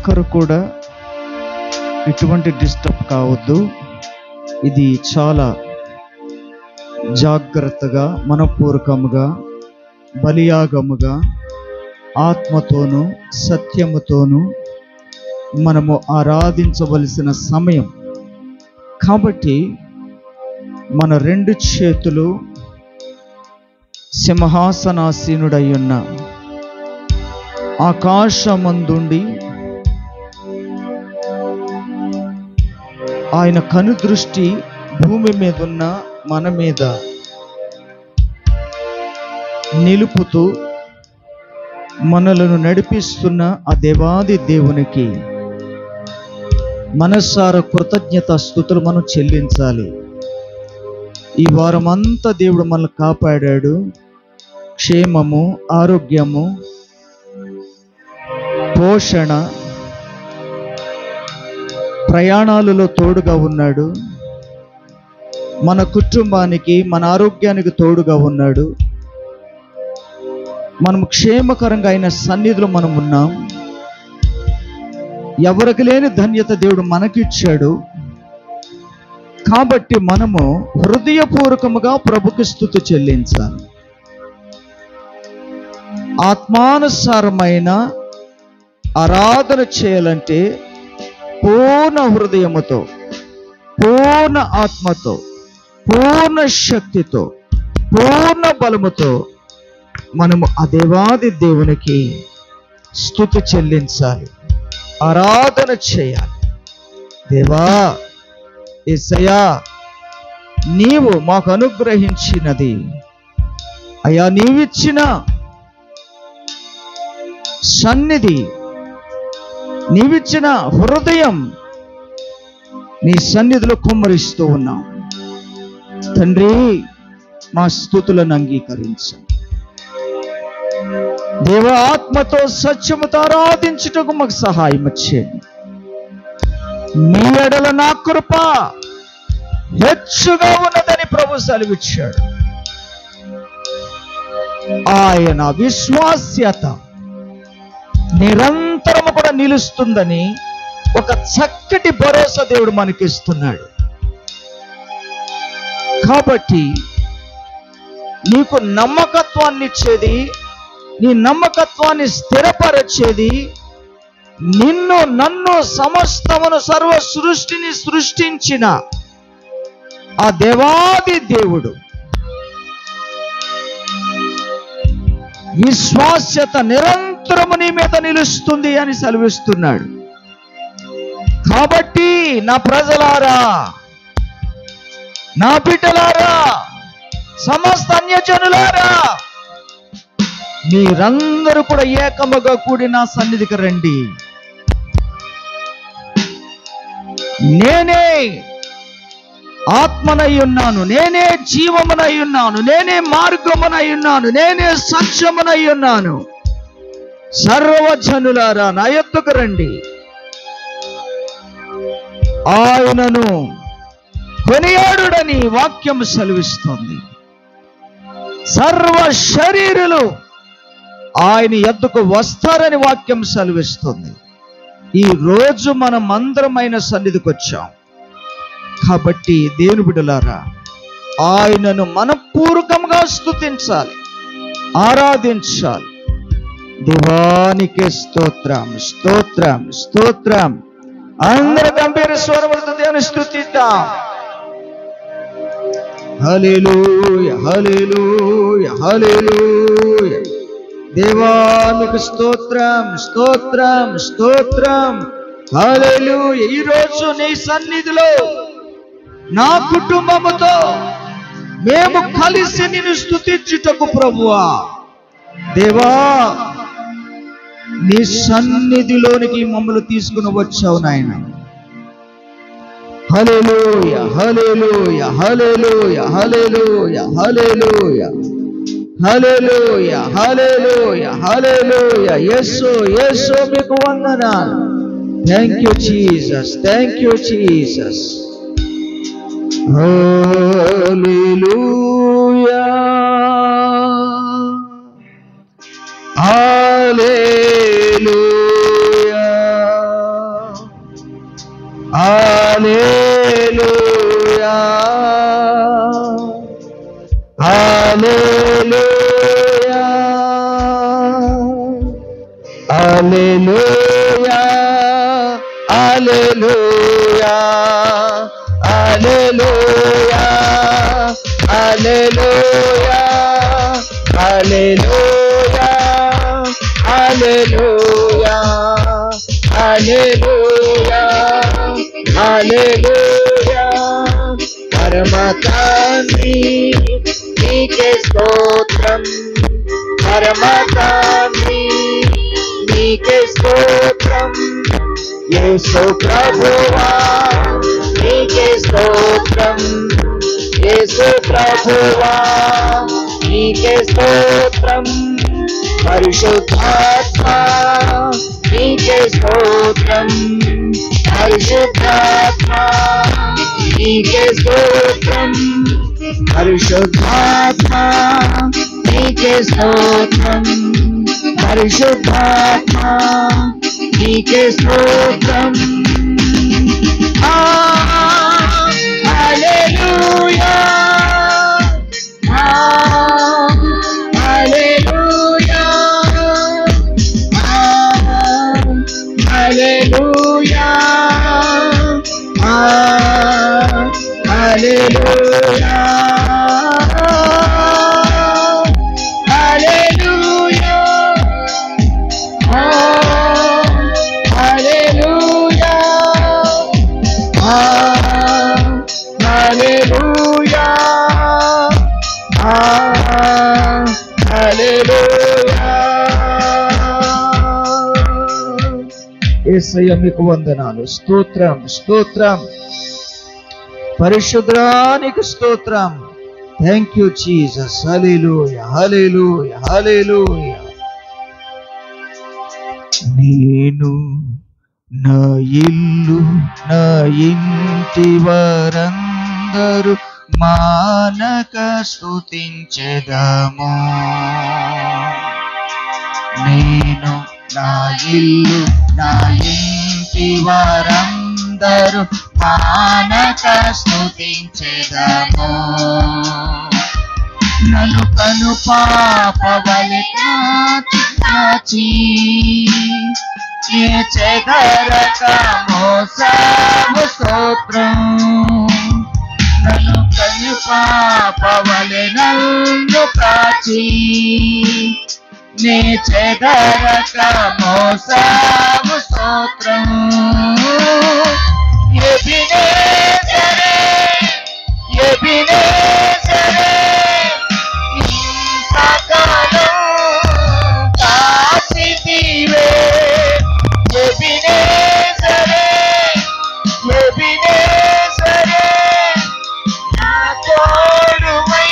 ఒక్కరు కూడా ఎటువంటి డిస్టర్బ్ కావద్దు. ఇది చాలా జాగ్రత్తగా, మనపూర్వకముగా, బలియాగముగా, ఆత్మతోనూ సత్యముతోనూ మనము ఆరాధించవలసిన సమయం. కాబట్టి మన 2 చేతులు సింహాసనాసీనుడై ఉన్న ఆకాశమందుండి ఆయన కనుదృష్టి భూమి మీద ఉన్న మన మీద నిలుపుతూ మనలను నడిపిస్తున్న ఆ దేవాది దేవునికి మనసార కృతజ్ఞతాస్తుతులు మనం చెల్లించాలి. ఈ వారమంతా దేవుడు మనల్ని కాపాడాడు. క్షేమము, ఆరోగ్యము, పోషణ, ప్రయాణాలలో తోడుగా ఉన్నాడు. మన కుటుంబానికి, మన ఆరోగ్యానికి తోడుగా ఉన్నాడు. మనం క్షేమకరంగా ఆయన సన్నిధిలో మనం ఉన్నాం. ఎవరికి లేని ధన్యత దేవుడు మనకిచ్చాడు. కాబట్టి మనము హృదయపూర్వకముగా ప్రభుకి స్తుతి చెల్లించాలి. ఆత్మానుసారమైన ఆరాధన చేయాలంటే పూర్ణ హృదయముతో, పూర్ణ ఆత్మతో, పూర్ణ శక్తితో, పూర్ణ బలముతో మనము ఆ దేవాది దేవునికి స్తుతి చెల్లించాలి, ఆరాధన చేయాలి. దేవా, యేసయ్యా, నీవు మాకు అనుగ్రహించినది, అయ్యా నీవిచ్చిన సన్నిధి, నీవిచ్చిన హృదయం నీ సన్నిధిలో కుమ్మరిస్తూ ఉన్నాం. తండ్రి, మా స్తుతులను అంగీకరించు. దేవ, ఆత్మతో సత్యముతో ఆరాధించుటకు మాకు సహాయం చేయండి. నీ ఎడల నా కృప హెచ్చుగా ఉన్నదని ప్రభు సెలవిచ్చాడు. ఆయన విశ్వాస్యత నిరంతరము కూడా నిలుస్తుందని ఒక చక్కటి భరోసా దేవుడు మనకిస్తున్నాడు. కాబట్టి నీకు నమ్మకత్వాన్ని ఇచ్చేది, నీ నమ్మకత్వాన్ని స్థిరపరచేది, నిన్ను, నన్ను, సమస్తమును, సర్వ సృష్టిని సృష్టించిన ఆ దేవాది దేవుడు విశ్వాస్యత నిరంతరము నీ మీద నిలుస్తుంది అని సెలవిస్తున్నాడు. కాబట్టి నా ప్రజలారా, నా బిడ్డలారా, సమస్త అన్యజనులారా, మీరందరూ కూడా ఏకముగా కూడి నా సన్నిధికి రండి. నేనే ఆత్మనై ఉన్నాను, నేనే జీవమునై ఉన్నాను, నేనే మార్గమునై ఉన్నాను, నేనే సత్యమునై ఉన్నాను. సర్వజనులారా నా యొద్దకు రండి. ఆయనను కొనియాడుడని వాక్యం సెలవిస్తుంది. సర్వ శరీరులు ఆయన యొద్దకు వస్తారని వాక్యం సెలవిస్తుంది. ఈ రోజు మనం అందరం ఆయన సన్నిధికి వచ్చాం. కాబట్టి దేవుని బిడ్డలారా, ఆయనను మనపూర్వకంగా స్తుతించాలి, ఆరాధించాలి. దేవానికి స్తోత్రం, స్తోత్రం, స్తోత్రం. అందరూ గంభీర స్వరములతో దేవుని స్తుతిద్దాం. హల్లెలూయా, హల్లెలూయా, హల్లెలూయా. దేవానికి స్తోత్రం, స్తోత్రం, స్తోత్రం. హల్లెలూయా. ఈ రోజు నీ సన్నిధిలో నా కుటుంబముతో మేము కలిసి నిన్ను స్తుతించుటకు ప్రభువా, దేవా, నీ సన్నిధిలోనికి మమ్మల్ని తీసుకుని వచ్చావు నాయన. హల్లెలూయా, హల్లెలూయా, హల్లెలూయా, హల్లెలూయా, హల్లెలూయా, హల్లెలూయా, హల్లెలూయా, హల్లెలూయా. యేసు, యేసు మీకు వందనాలు. Thank you Jesus, thank you Jesus. హల్లెలూయా, హల్లెలూయా, హల్లెలూయా హల్లెలూయా హల్లెలూయా హల్లెలూయా హల్లెలూయా హల్లెలూయా హల్లెలూయా హల్లెలూయా హల్లెలూయా హల్లెలూయా పరమ తండ్రి నీకే స్తోత్రం పరమ తండ్రి నీకే స్తోత్రం యేసు ప్రభువా నీకే స్తోత్రం యేసు ప్రభువా నీకే స్తోత్రం పరిశుద్ధాత్మ నీకే స్తోత్రం పరిశుద్ధాత్మ నీకే స్తోత్రం పరిశుద్ధాత్మ నీకే స్తోత్రం పరిశుద్ధాత్మ నీకే స్తోత్రం హల్లెలూయా హల్లెలూయా హల్లెలూయా హల్లెలూయా హల్లెలూయా హల్లెలూయా హల్లెలూయా హల్లెలూయా యేసయ్య మీకు వందనాలు స్తోత్రం స్తోత్రం పరిశుద్ధానికి స్తోత్రం థ్యాంక్ యూ జీసస్ హల్లెలూయా హల్లెలూయా హల్లెలూయా నేను నా ఇల్లు నా ఇంటి వారందరూ మానక స్తుతించెదము నేను నా ఇల్లు నా ఇంటి వారందరూ మానక స్తుతించెదము నన్ను కను పాపవలె కాచి చెదరక మోసము స్తోత్రం నన్ను కను పాపవలె నన్ను కాచి నే చెదరక మోసము స్తోత్రం ఎబినేజరే ఎబినేజరే ఇంతకాలం కాచితివే ఎబినేజరే ఎబినేజరే నా తోడువై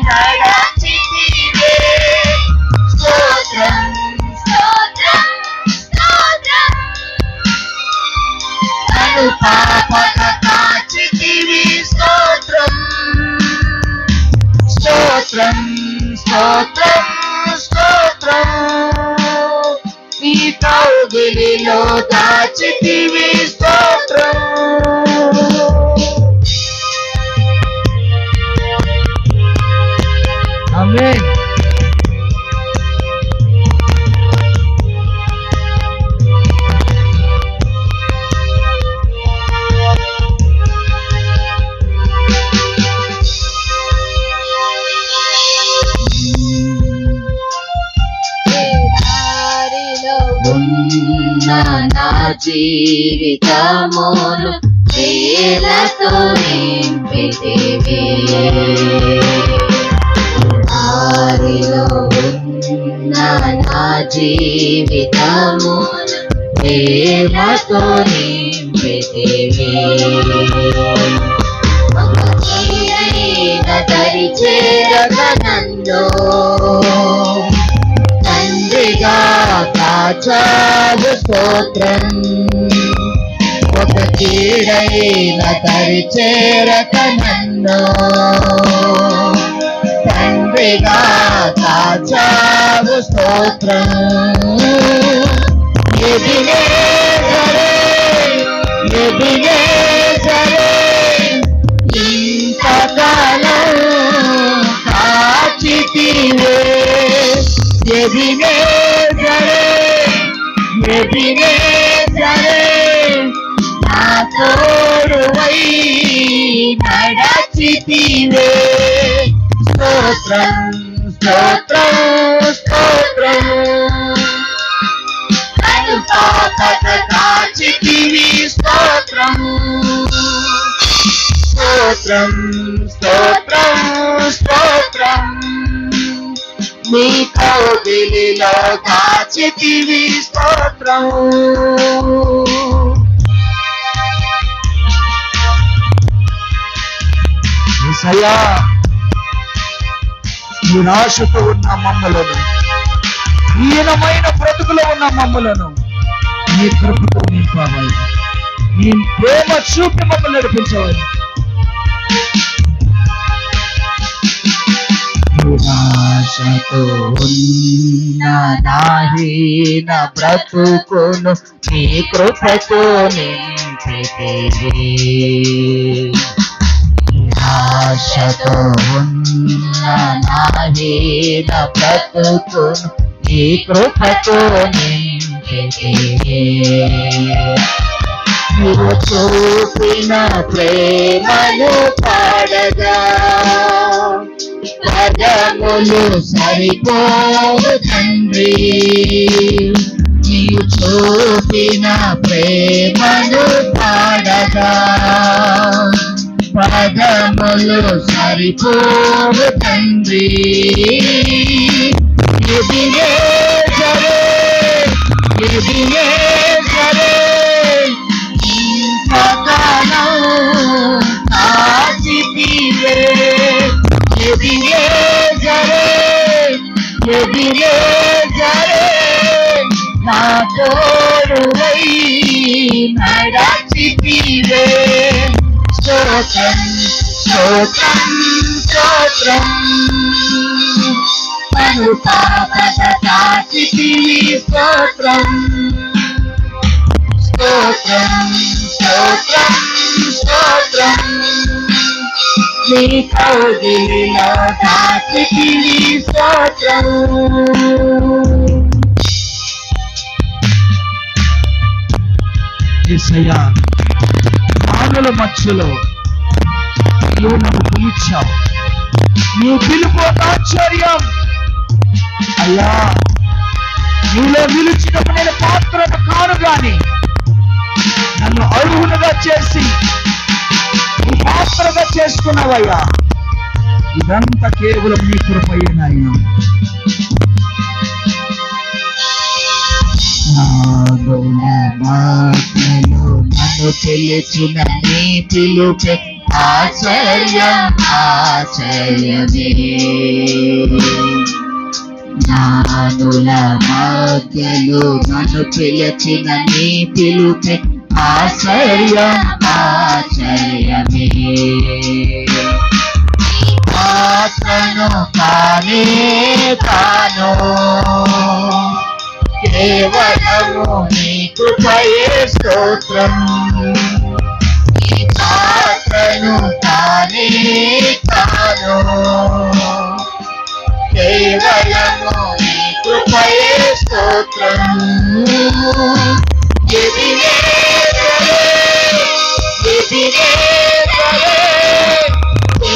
నడచితివే స్తోత్రం స్తోత్రం స్తోత్రం నన్ను పాపక కాచితివి స్తోత్రం స్తోత్రం స్తోత్రం స్తోత్రం నీ కౌగిలిలో దాచితివి స్తోత్రం ఆమేన్ నా జీవితమును ప్రేమతో నింపితివి దారిలో ఉన్న నా జీవితమును ప్రేమతో నింపితివి ఒక తీరైన దరి చేరక నన్ను తండ్రిగా కాచావు స్తోత్రం ఒక కీడైన దరి చేరక నన్ను తండ్రిగా కాచావు స్తోత్రం ఎబినేజరే ఎబినేజరే నా తోడువై నడచితివే. స్తోత్రం స్తోత్రం స్తోత్రం నన్ను పాపక కాచితివి. స్తోత్రం స్తోత్రం స్తోత్రం స్తోత్రం నీ కౌగిలిలో దాచితివి. స్తోత్రం యేసయ్యా, నిరాశతో ఉన్న మమ్మలను, హీనమైన బ్రతుకులో ఉన్న మమ్మలను నీ కృపతో నింపవయ్యా. నీ ప్రేమ చూపి మమ్మల్ని నడిపించవయ్యా. నిరాశతో ఉన్న నా హీన బ్రతుకును నీ కృపతో నింపితివి. ఆశతో ఉన్న నా హీన బ్రతుకును నీ కృపతో నింపితివి. నీవు చూపిన ప్రేమను పాడగా పదములు సరిపోవు తండ్రి. నీవు చూపిన ప్రేమను పాడగా పదములు సరిపోవు తండ్రి. ఎబినేజరే ఎబినేజరే ఇంతకాలం కాచితివే. ఎబినేజరే ఎబినేజరే నా తోడువై నడచితివే. స్తోత్రం స్తోత్రం స్తోత్రం నన్ను పాపక కాచితివి. స్తోత్రం స్తోత్రం స్తోత్రం స్తోత్రం నీ కౌగిలిలో దాచితివి. స్తోత్రం యేసయ్యా, మానవుల మధ్యలో నీవు నన్ను పిలిచావు. నీ పిలుపు ఆశ్చర్యం అయ్యా. నీలో పిలిచినప్పుడు నేను పాత్రను కాను గాని నన్ను అర్హులుగా చేసి నీ పాత్రగా చేసుకున్నావయ్యా. ఇదంతా కేవలం నీ కృపయేనాయనా. నన్ను పిలిచిన నీ పిలుపే ఆశ్చర్యం ఆశ్చర్యమే. నానుల మధ్యలో నన్ను పిలిచిన నీ పిలుపే ఆశ్చర్యం ఆశ్చర్యమే. పాత్రను కానే కాను కేవలము నీ కృపయే. స్తోత్రం నీ పాత్రను కానే కాను కేవలము నీ కృపయే. స్తోత్రం ఎబినేజరే ఎబినేజరే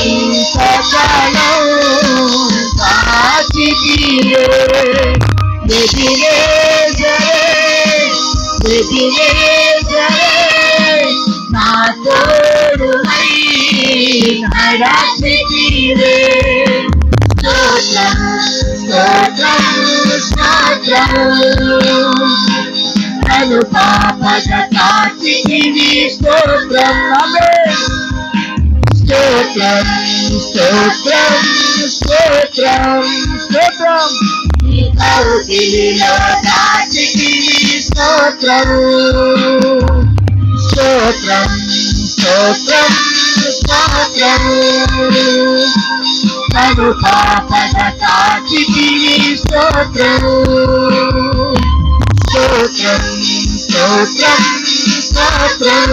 ఇంతకాలం కాచితివే. ఎబినేజరే ఎబినేజరే నా తోడువై నడచితివే. స్తోత్రం స్తోత్రం స్తోత్రం నన్ను పాపక కాచితివి. స్తోత్రం స్తోత్రం స్తోత్రం స్తోత్రం స్తోత్రం నీ కౌగిలిలో దాచితివి. స్తోత్రం స్తోత్రం స్తోత్రం స్తోత్రం నన్ను పాపక కాచితివి. స్తోత్రం స్తోత్రం స్తోత్రం స్తోత్రం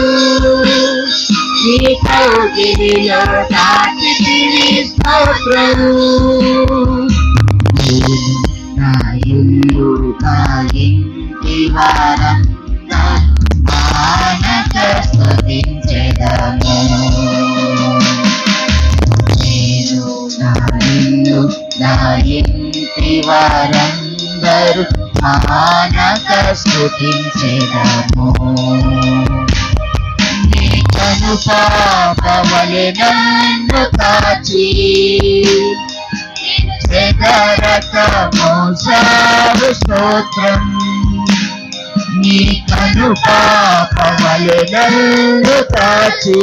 నీ కౌగిలిలో దాచితివి. స్తోత్రం నా ఇల్లు నా ఇంటి వారందరూ మానక స్తుతించెదము. నేను నా ఇల్లు నా ఇంటి వారందరూ మానక స్తుతించెదము. నీ కను పాపవలె నన్ను కాచి చెదరక మోసావు స్తోత్రం. నీ కను పాపవలె నన్ను కాచి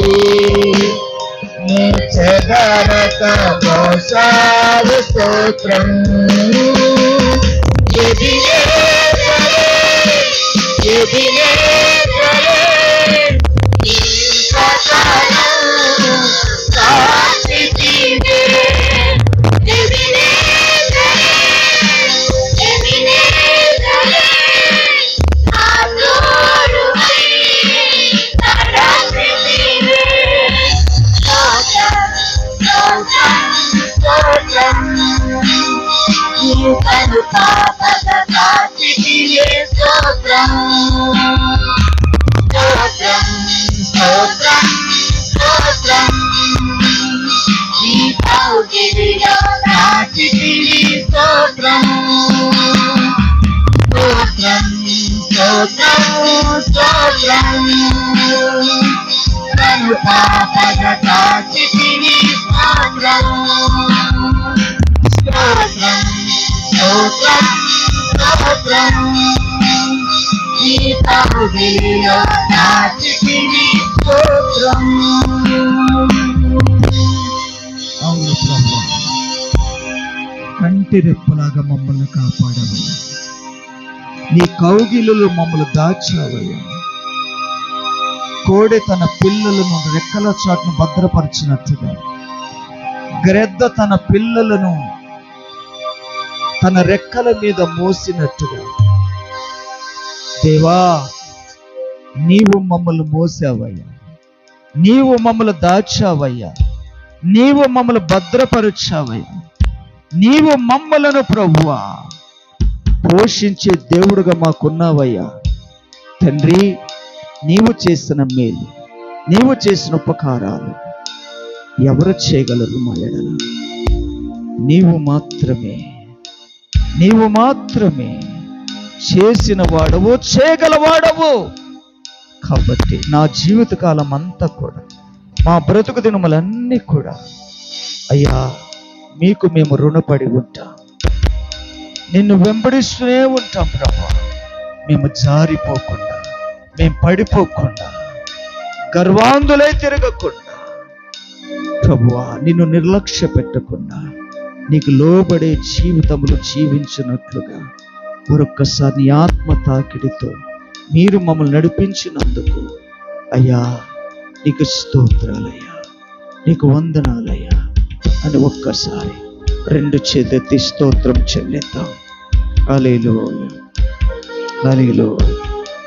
నీ చెదరక మోసావు స్తోత్రం. కను పాపద కాచితివే స్తోత్రం. స్తోత్రం స్తోత్రం స్తోత్రం. నీ కౌగిలిలో కాచితివే స్తోత్రం. స్తోత్రం స్తోత్రం స్తోత్రం. కను పాపద కాచితివే స్తోత్రం. స్తోత్రం స్తోత్రం స్తోత్రం. నీ కౌగిలిలో కాచితివే స్తోత్రం. అవును ప్రభువా, కంటి రెప్పలాగా మమ్మల్ని కాపాడవయ్యా. నీ కౌగిలిలో మమ్మల్ని దాచావయ్యా. కోడె తన పిల్లలను రెక్కల చాటును భద్రపరిచినట్టుగా, గ్రెద్ద తన పిల్లలను తన రెక్కల మీద మోసినట్టుగా, దేవా నీవు మమ్మల్ని మోసావయ్యా. నీవు మమ్మల్ని దాచావయ్యా. నీవు మమ్మల్ని భద్రపరిచావయ్యా. నీవు మమ్మలను ప్రభువా పోషించే దేవుడుగా మాకున్నావయ్యా. తండ్రి, నీవు చేసిన మేలు, నీవు చేసిన ఉపకారాలు ఎవరు చేయగలరు మా ఎడల? నీవు మాత్రమే, నీవు మాత్రమే చేసిన వాడవు, చేయగలవాడవు. కాబట్టి నా జీవితకాలం అంతా కూడా, మా బ్రతుకు దినములన్నీ కూడా అయ్యా మీకు మేము రుణపడి ఉంటాం. నిన్ను వెంబడిస్తూనే ఉంటాం ప్రభా. మేము జారిపోకుండా, మేము పడిపోకుండా, గర్వాంధులై తిరగకుండా ప్రభువా, నిన్ను నిర్లక్ష్య పెట్టకుండా నీకు లోబడే జీవితములు జీవించినట్లుగా మరొక్కసారి నీ ఆత్మ తాకిడితో మీరు మమ్మల్ని నడిపించినందుకు అయ్యా నీకు స్తోత్రాలయ్యా, నీకు వందనాలయ్యా అని ఒక్కసారి రెండు చేతులెత్తి స్తోత్రం చెల్లిద్దాం. హల్లెలూయా హల్లెలూయా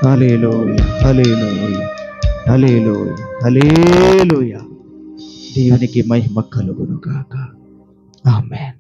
హల్లెలూయా హల్లెలూయా హల్లెలూయా హల్లెలూయా. దేవునికి మహిమ కలుగును గాక. ఆమేన్.